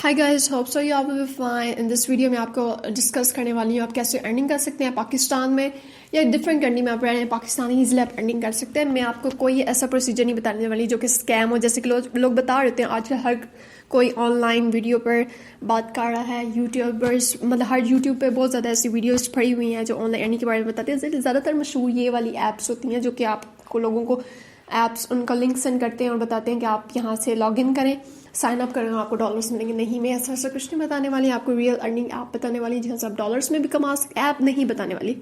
Hi guys, hope so you all will be fine. In this video में आपको discuss करने वाली हूँ आप कैसे अर्निंग कर सकते हैं पाकिस्तान में या डिफरेंट कंट्री में आप रह रहे हैं पाकिस्तान ईजिली आप अर्निंग कर सकते हैं। मैं आपको कोई ऐसा प्रोसीजर नहीं बताने वाली जो कि स्कैम हो, जैसे कि लोग बता रहे हैं आजकल हर कोई ऑनलाइन वीडियो पर बात कर रहा है। यूट्यूबर्स मतलब हर यूट्यूब पे बहुत ज़्यादा ऐसी वीडियोस पड़ी हुई हैं जो ऑनलाइन अर्निंग के बारे में बताते हैं। ज़्यादातर मशहूर ये वाली ऐप्स होती हैं जो कि आपको लोगों को ऐप्स उनका लिंक सेंड करते हैं और बताते हैं कि आप यहाँ से लॉग इन करें, साइन अप करें, आपको डॉलर्स मिलेंगे। नहीं, मैं ऐसा कुछ नहीं बताने वाली, आपको रियल अर्निंग ऐप बताने वाली जहाँ से आप डॉलर्स में भी कमा सकते। ऐप नहीं बताने वाली,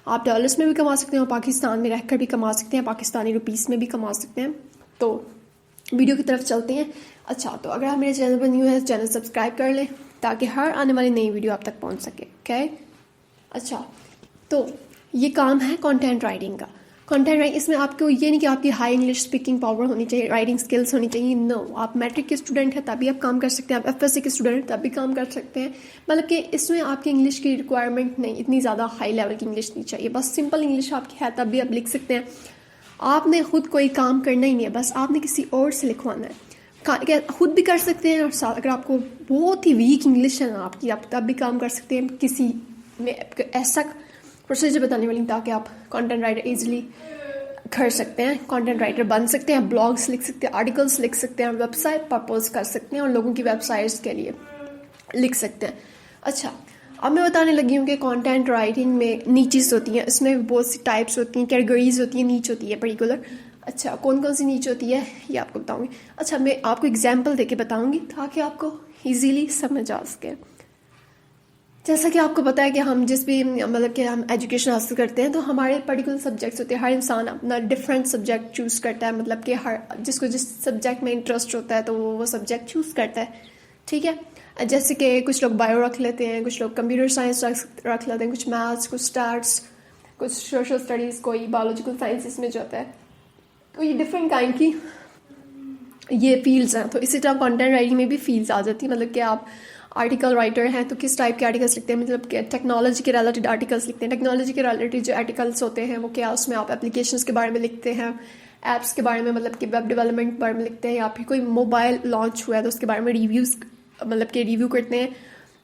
आप डॉलर्स में भी कमा सकते हैं और पाकिस्तान में रहकर भी कमा सकते हैं, पाकिस्तानी रुपीस में भी कमा सकते हैं। तो वीडियो की तरफ चलते हैं। अच्छा, तो अगर आप मेरे चैनल पर न्यू है चैनल सब्सक्राइब कर लें ताकि हर आने वाली नई वीडियो आप तक पहुँच सके। ओके, अच्छा, तो ये काम है कंटेंट राइटिंग का। कंटेंट राइटिंग, इसमें आपको ये नहीं कि आपकी हाई इंग्लिश स्पीकिंग पावर होनी चाहिए, राइटिंग स्किल्स होनी चाहिए। नो, आप मैट्रिक के स्टूडेंट हैं तभी आप काम कर सकते हैं, आप एफएससी के स्टूडेंट तब भी काम कर सकते हैं। मतलब कि इसमें आपकी इंग्लिश की रिक्वायरमेंट नहीं, इतनी ज़्यादा हाई लेवल की इंग्लिश नहीं चाहिए, बस सिंपल इंग्लिश आपकी है तब भी आप लिख सकते हैं। आपने खुद कोई काम करना ही नहीं है, बस आपने किसी और से लिखवाना है। खुद भी कर सकते हैं और साथ अगर आपको बहुत ही वीक इंग्लिश है ना आपकी, आप तब भी काम कर सकते हैं। किसी में ऐसा प्रोसीजर बताने वाली ताकि आप कंटेंट राइटर इजीली कर सकते हैं, कंटेंट राइटर बन सकते हैं, ब्लॉग्स लिख सकते हैं, आर्टिकल्स लिख सकते हैं, वेबसाइट प्रपोज कर सकते हैं और लोगों की वेबसाइट्स के लिए लिख सकते हैं। अच्छा, अब मैं बताने लगी हूँ कि कंटेंट राइटिंग में नीचेस होती हैं, इसमें बहुत सी टाइप्स होती हैं, कैटेगरीज होती हैं, नीच होती है पर्टिकुलर। अच्छा, कौन कौन सी नीच होती है ये आपको बताऊँगी। अच्छा, मैं आपको एग्जाम्पल देके बताऊँगी ताकि आपको ईजीली समझ आ सके। जैसा कि आपको पता है कि हम जिस भी मतलब कि हम एजुकेशन हासिल करते हैं तो हमारे पर्टिकुलर सब्जेक्ट्स होते हैं, हर इंसान अपना डिफरेंट सब्जेक्ट चूज़ करता है, मतलब कि हर जिसको जिस सब्जेक्ट में इंटरेस्ट होता है तो वो सब्जेक्ट चूज़ करता है। ठीक है, जैसे कि कुछ लोग बायो रख लेते हैं, कुछ लोग कंप्यूटर साइंस रख लेते हैं, कुछ मैथ्स, कुछ स्टैट्स, कुछ सोशल स्टडीज़, कोई बायोलॉजिकल साइंसिस में जो होता है। तो ये डिफरेंट काइंड की ये फील्ड्स हैं। तो इसी तरह कंटेंट राइटिंग में भी फील्ड्स आ जाती है, मतलब कि आप आर्टिकल राइटर हैं तो किस टाइप के आर्टिकल्स लिखते हैं, मतलब कि टेक्नोलॉजी के रिलेटेड आर्टिकल्स लिखते हैं। टेक्नोलॉजी के रिलेटेड जो आर्टिकल्स होते हैं वो क्या, उसमें आप एप्लीकेशंस के बारे में लिखते हैं, ऐप्स के बारे में, मतलब कि वेब डेवलपमेंट के बारे में लिखते हैं, या फिर कोई मोबाइल लॉन्च हुआ है तो उसके बारे में रिव्यूज़ मतलब कि रिव्यू करते हैं,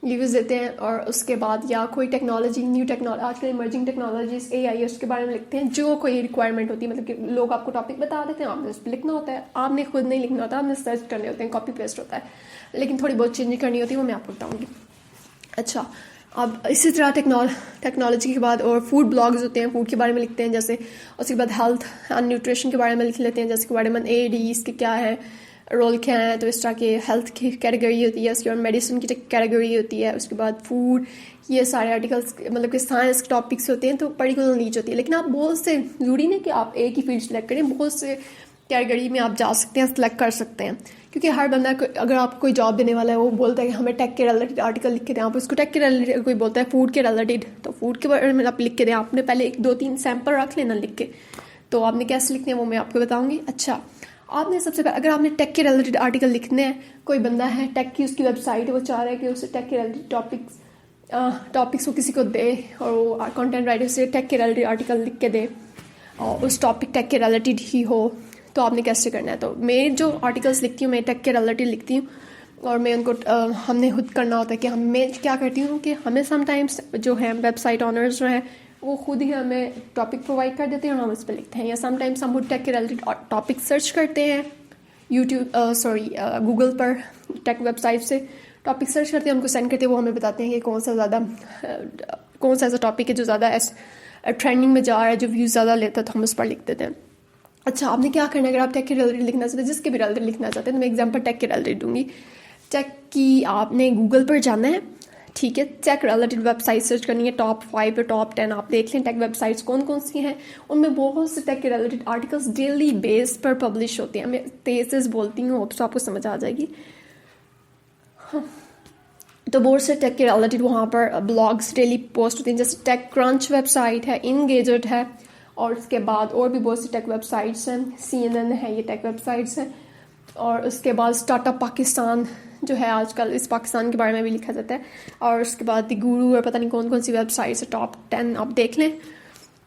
रिव्यूज़ देते हैं। और उसके बाद या कोई टेक्नोलॉजी, न्यू टेक्नोलॉजी, आजकल इमर्जिंग टेक्नोलॉजीज AI है उसके बारे में लिखते हैं। जो कोई रिक्वायरमेंट होती है, मतलब कि लोग आपको टॉपिक बता देते हैं, आपने उस पर लिखना होता है, आपने खुद नहीं लिखना होता, आपने सर्च करने होते हैं, कॉपी पेस्ट होता है, लेकिन थोड़ी बहुत चेंज करनी होती है, वो मैं आपको बताऊँगी। अच्छा, अब इसी तरह टेक्नोलॉजी के बाद और फूड ब्लॉग्स होते हैं, फूड के बारे में लिखते हैं जैसे। उसके बाद हेल्थ एंड न्यूट्रिशन के बारे में लिख लेते हैं, जैसे कि विटामिन A, D इसके क्या है, रोल क्या है, तो इस तरह के हेल्थ की कैटेगरी होती है। उसके बाद मेडिसिन की कैटेगरी होती है। उसके बाद फूड, ये सारे आर्टिकल्स मतलब कि साइंस के टॉपिक्स होते हैं, तो पर्टिकुलर नीच होती है। लेकिन आप बहुत से, जरूरी नहीं कि आप एक ही फील्ड सेलेक्ट करें, बहुत से कैटेगरी में आप जा सकते हैं, सेलेक्ट कर सकते हैं। क्योंकि हर बंदा अगर आपको कोई जॉब देने वाला है वो बोलता है कि हमें टेक के रिलेटेड आर्टिकल लिख के दें, आप उसको टेक के रिलेटेड, कोई बोलता है फूड के रिलेटेड तो फूड के बारे में आप लिख के दें। आपने पहले 1-2-3 सैंपल रख लेना लिख के, तो आपने कैसे लिखने हैं वो मैं आपको बताऊंगी। अच्छा, आपने सबसे पहले अगर आपने टेक के रिलेटेड आर्टिकल लिखने हैं, कोई बंदा है टेक की उसकी वेबसाइट है, वो चाह रहा है कि उसे टेक के रिलेटेड टॉपिक्स वो किसी को दे और वो कंटेंट राइटर से टेक के रिलेटेड आर्टिकल लिख के दे और उस टॉपिक टेक के रिलेटेड ही हो, तो आपने कैसे करना है। तो मैं जो आर्टिकल्स लिखती हूँ मैं टेक के रिलेटेड लिखती हूँ और मैं उनको हमने खुद करना होता है कि मैं क्या करती हूँ कि हमें समटाइम्स जो है वेबसाइट ऑनर्स जो हैं वो खुद ही हमें टॉपिक प्रोवाइड कर देते हैं और हम उस पर लिखते हैं, या समटाइम्स हम खुद टेक के रिलेटेड टॉपिक सर्च करते हैं गूगल पर टेक वेबसाइट से टॉपिक सर्च करते हैं, उनको सेंड करते हैं, वो हमें बताते हैं कि कौन सा ऐसा टॉपिक है जो ज़्यादा ट्रेंडिंग में जा रहा है, जो व्यूज़ ज़्यादा लेता है, तो हम उस पर लिख देते हैं। अच्छा, आपने क्या करना है, अगर आप टेक के रिलेटेड लिखना चाहते हैं, जिसके भी रिलेटेड लिखना चाहते हैं, तो मैं एग्जांपल टेक के रिलेटेड दूंगी। टेक की आपने गूगल पर जाना है, ठीक है, टेक रिलेटेड वेबसाइट सर्च करनी है, टॉप 5 या टॉप 10 आप देख लें टेक वेबसाइट्स कौन कौन सी हैं, उनमें बहुत से टेक के रिलेटेड आर्टिकल्स डेली बेस पर पब्लिश होते हैं। मैं तेज बोलती हूँ, होप सो आपको समझ आ जाएगी। हाँ, तो बहुत से टेक के रिलेटेड वहाँ पर ब्लॉग्स डेली पोस्ट होते हैं, जैसे टेक क्रंच वेबसाइट है, इनगेजेट है, और उसके बाद और भी बहुत सी टेक वेबसाइट्स हैं, CNN है, ये टेक वेबसाइट्स हैं। और उसके बाद स्टार्टअप पाकिस्तान जो है, आजकल इस पाकिस्तान के बारे में भी लिखा जाता है। और उसके बाद दी गुरु और पता नहीं कौन कौन सी वेबसाइट्स है, टॉप 10 आप देख लें,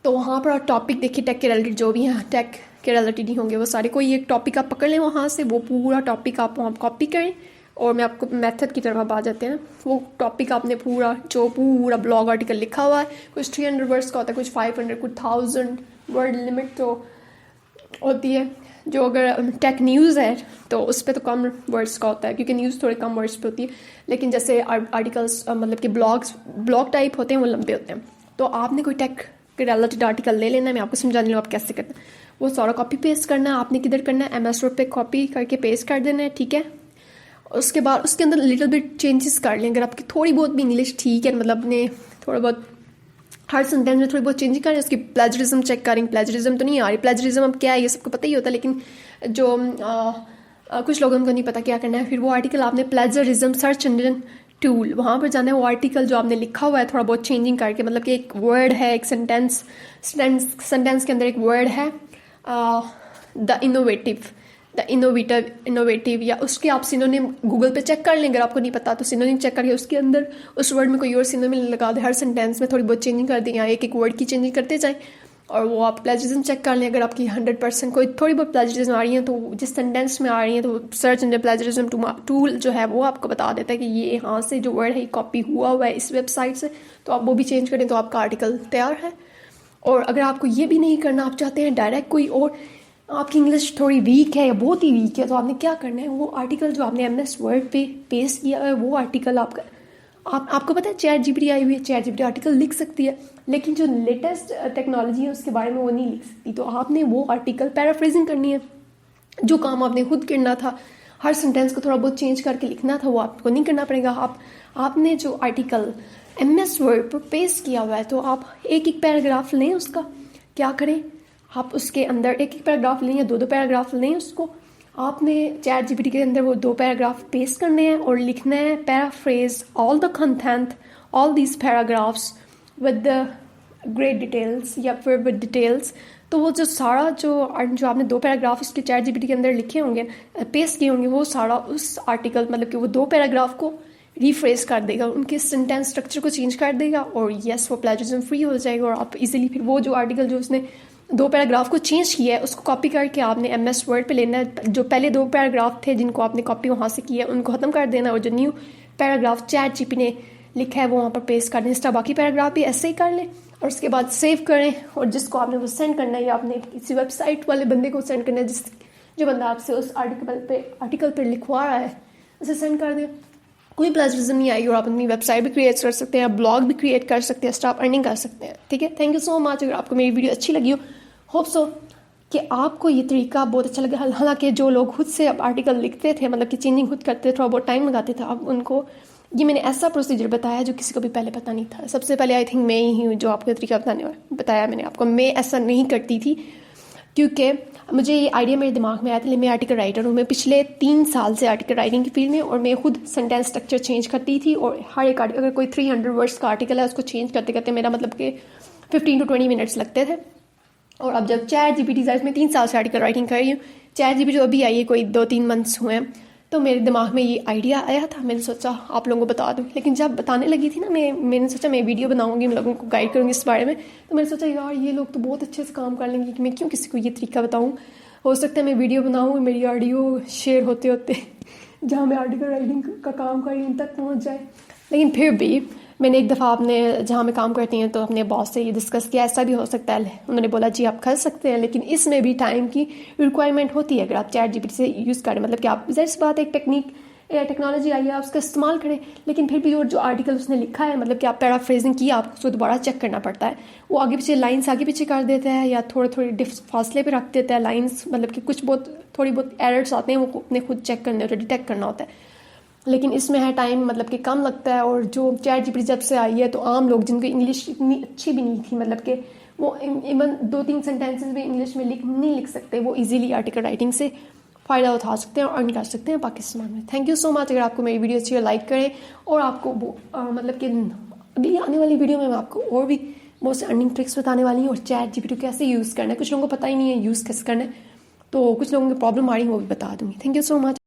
तो वहाँ पर टॉपिक देखिए टेक के रिलेटेड जो भी हैं, टेक के रिलेटेड ही होंगे वो सारे। कोई एक टॉपिक आप पकड़ लें वहाँ से, वो पूरा टॉपिक आप वहाँ कॉपी करें اور میں آپ کو میتھڈ کی طرف آ جاتے ہیں. وہ ٹاپک آپ نے پورا بلاگ آرٹیکل لکھا ہوا ہے, کچھ 300 ورڈس کا ہوتا ہے, کچھ 500, کچھ 1000 ورڈ لمٹ تو ہوتی ہے. جو اگر ٹیک نیوز ہے تو اس پہ تو کم ورڈس کا ہوتا ہے, کیونکہ نیوز تھوڑے کم ورڈس پہ ہوتی ہے. لیکن جیسے آرٹیکلس مطلب کہ بلاگ ٹائپ ہوتے ہیں, وہ لمبے ہوتے ہیں. تو آپ نے کوئی ٹیک کے ریلیٹڈ آرٹیکل لے لینا ہے, میں آپ کو سمجھانے لوں آپ کیسے کرنا ہے. وہ سارا کاپی پیسٹ کرنا ہے. آپ نے کدھر کرنا ہے, MS Word پہ کاپی کر کے پیسٹ کر دینا ہے, ٹھیک ہے. اس کے بعد اس کے اندر لٹل بٹ چینجز کر لیں. اگر آپ کی تھوڑی بہت بھی انگلش ٹھیک ہے, مطلب نے تھوڑا بہت ہر سینٹینس میں تھوڑی بہت چینج کریں. اس کی پلیجرزم چیک کریں, پلیجرزم تو نہیں آ رہی. پلیجرزم اب کیا ہے یہ سب کو پتہ ہی ہوتا ہے, لیکن جو کچھ لوگوں کو نہیں پتا کیا کرنا ہے. پھر وہ آرٹیکل آپ نے پلیجرزم سرچ انجن ٹول, وہاں پر جانا ہے. وہ آرٹیکل جو آپ نے لکھا ہوا ہے تھوڑا بہت چینجنگ کر کے, مطلب کہ ایک ورڈ ہے, ایک سینٹینس کے اندر ایک ورڈ ہے دا انوویٹیو, یا اس کے آپ سینونیم گوگل پہ چیک کر لیں. اگر آپ کو نہیں پتا تو سینونیم چیک کر کے اس کے اندر اس ورڈ میں کوئی اور سینونیم لگا دیں. ہر سینٹینس میں تھوڑی بہت چینجنگ کر دیں, یا ایک ورڈ کی چینجنگ کرتے جائیں, اور وہ آپ پلیجرزم چیک کر لیں. اگر آپ کی 100% کوئی تھوڑی بہت پلیجرزم آ رہی ہیں تو جس سینٹینس میں آ رہی ہیں تو سرچ انجن پلیجرزم ٹول جو ہے وہ آپ کو بتا دیتا ہے کہ یہ یہاں سے جو ورڈ ہے یہ کاپی ہوا ہے اس ویب سائٹ سے, تو آپ وہ بھی چینج کریں تو آپ کا آرٹیکل تیار ہے. اور اگر آپ کو یہ بھی نہیں کرنا, آپ چاہتے ہیں ڈائریکٹ کوئی اور, آپ کی انگلش تھوڑی ویک ہے یا بہت ہی ویک ہے, تو آپ نے کیا کرنا ہے, وہ آرٹیکل جو آپ نے MS Word پہ پیسٹ کیا ہے وہ آرٹیکل آپ کو پتا ہے چیٹ GPT آئی ہوئی ہے, چیٹ GPT آرٹیکل لکھ سکتی ہے, لیکن جو لیٹسٹ ٹیکنالوجی ہے اس کے بارے میں وہ نہیں لکھ سکتی. تو آپ نے وہ آرٹیکل پیرافریزنگ کرنی ہے. جو کام آپ نے خود کرنا تھا, ہر سینٹینس کو تھوڑا بہت چینج کر کے لکھنا تھا, وہ آپ کو نہیں کرنا پڑے گا. آپ نے جو آرٹیکل MS Word پر پیسٹ کیا ہوا ہے تو آپ ایک پیراگراف لیں, اس کا کیا کریں, آپ اس کے اندر ایک پیراگراف لیں یا دو پیراگراف لیں. اس کو آپ نے چیٹ GPT کے اندر وہ 2 پیراگراف پیسٹ کرنے ہیں اور لکھنا ہے paraphrase all the content all these paragraphs with the great details یا پھر ود ڈیٹیلس. تو وہ جو سارا جو آپ نے 2 پیراگراف اس کے چیٹ GPT کے اندر لکھے ہوں گے, پیسٹ کیے ہوں گے, وہ سارا اس آرٹیکل مطلب کہ وہ 2 پیراگراف کو ریفریز کر دے گا, ان کے سینٹینس اسٹرکچر کو چینج کر دے گا, اور یس وہ پلیجرزم فری ہو جائے گا. اور آپ ایزیلی پھر وہ جو آرٹیکل جو اس نے 2 پیراگراف کو چینج کیا ہے اس کو کاپی کر کے آپ نے MS Word پہ لینا ہے. جو پہلے 2 پیراگراف تھے جن کو آپ نے کاپی وہاں سے کیا ہے ان کو ختم کر دینا, اور جو نیو پیراگراف چیٹ GPT نے لکھا ہے وہ وہاں پر پیسٹ کر دیں. اس طرح باقی پیراگراف بھی ایسے ہی کر لیں, اور اس کے بعد سیو کریں. اور جس کو آپ نے وہ سینڈ کرنا ہے, یا آپ نے کسی ویب سائٹ والے بندے کو سینڈ کرنا ہے, جو بندہ آپ سے اس آرٹیکل پہ لکھوا رہا ہے, اسے سینڈ کر دیں. کوئی پلیجرزم نہیں آئی, اور آپ اپنی ویب سائٹ بھی کریٹ کر سکتے ہیں, بلاگ بھی کریٹ کر سکتے ہیں, اسٹاف ارننگ کر سکتے ہیں. ٹھیک ہے, تھینک یو سو مچ. اگر آپ کو میری ویڈیو اچھی لگی ہو, ہوپ سو کہ آپ کو یہ طریقہ بہت اچھا لگا. حالانکہ جو لوگ خود سے اب آرٹیکل لکھتے تھے, مطلب کہ چینجنگ خود کرتے تھے, تھوڑا بہت ٹائم لگاتے تھے, اب ان کو یہ میں نے ایسا پروسیجر بتایا جو کسی کو بھی پہلے پتہ نہیں تھا. سب سے پہلے آئی تھنک میں ہی ہوں جو آپ کو طریقہ بتایا میں نے آپ کو. میں ایسا نہیں کرتی تھی کیونکہ مجھے یہ آئیڈیا میرے دماغ میں آیا تھا. میں آرٹیکل رائٹر ہوں, میں پچھلے 3 سال سے آرٹیکل رائٹنگ کی فیلڈ میں, اور میں خود سینٹینس اسٹرکچر چینج کرتی تھی. اور ہر ایک اگر کوئی 300 ورڈس کا آرٹیکل ہے اس کو چینج کرتے کرتے میرا مطلب کہ 15 to 20 منٹس لگتے تھے. اور اب جب چیٹ GPT سائز میں 3 سال سے آرٹیکل رائٹنگ کر رہی ہوں, چیٹ GPT جو ابھی آئی ہے کوئی 2-3 منتھس ہوئے ہیں, تو میرے دماغ میں یہ آئیڈیا آیا تھا. میں نے سوچا آپ لوگوں کو بتا دوں, لیکن جب بتانے لگی تھی نا, میں نے سوچا میں ویڈیو بناؤں گی, میں لوگوں کو گائڈ کروں گی اس بارے میں. تو میں نے سوچا یار یہ لوگ تو بہت اچھے سے کام کر لیں گے, کہ میں کیوں کسی کو یہ طریقہ بتاؤں. ہو سکتا ہے میں ویڈیو بناؤں, میری آڈیو شیئر ہوتے ہوتے جہاں میں آرٹیکل رائٹنگ کا کام کر رہی ہوں تک پہنچ جائے. لیکن پھر بھی میں نے ایک دفعہ جہاں میں کام کرتی ہیں تو اپنے باس سے یہ ڈسکس کیا, ایسا بھی ہو سکتا ہے. انہوں نے بولا جی آپ کر سکتے ہیں, لیکن اس میں بھی ٹائم کی ریکوائرمنٹ ہوتی ہے. اگر آپ چیٹ GPT سے یوز کریں, مطلب کہ آپ ظاہر سی بات ایک ٹیکنالوجی آئی ہے, آپ اس کا استعمال کریں, لیکن پھر بھی جو آرٹیکل اس نے لکھا ہے, مطلب کہ آپ پیرافریزنگ کی, آپ اس کو دوبارہ چیک کرنا پڑتا ہے. وہ آگے پیچھے لائنس آگے پیچھے کر دیتا ہے, یا تھوڑے فاصلے پہ رکھ دیتا ہے لائنس, مطلب کہ کچھ تھوڑی بہت ایررس آتے ہیں, وہ اپنے خود چیک کرنے ہوتے ہیں, ڈیٹیکٹ کرنا ہوتا ہے. لیکن اس میں ہے ٹائم مطلب کہ کم لگتا ہے. اور جو چیٹ GPT جب سے آئی ہے تو عام لوگ جن کو انگلش اتنی اچھی بھی نہیں تھی, مطلب کہ وہ ایون 2-3 سینٹینسز بھی انگلش میں نہیں لکھ سکتے, وہ ایزیلی آرٹیکل رائٹنگ سے فائدہ اٹھا سکتے ہیں اور ارن کر سکتے ہیں پاکستان میں. تھینک یو سو مچ. اگر آپ کو میری ویڈیو اچھی ہے لائک کریں, اور آپ کو مطلب کہ اگلی آنے والی ویڈیو میں آپ کو اور بھی بہت سے ارننگ ٹرکس بتانے والی ہیں, اور چیٹ GPT کیسے یوز کرنا ہے. کچھ لوگوں کو پتہ ہی نہیں ہے یوز کیسے کرنا ہے, تو کچھ لوگوں کی پرابلم آ رہی ہے وہ بھی بتا دوں گی. Thank you so much.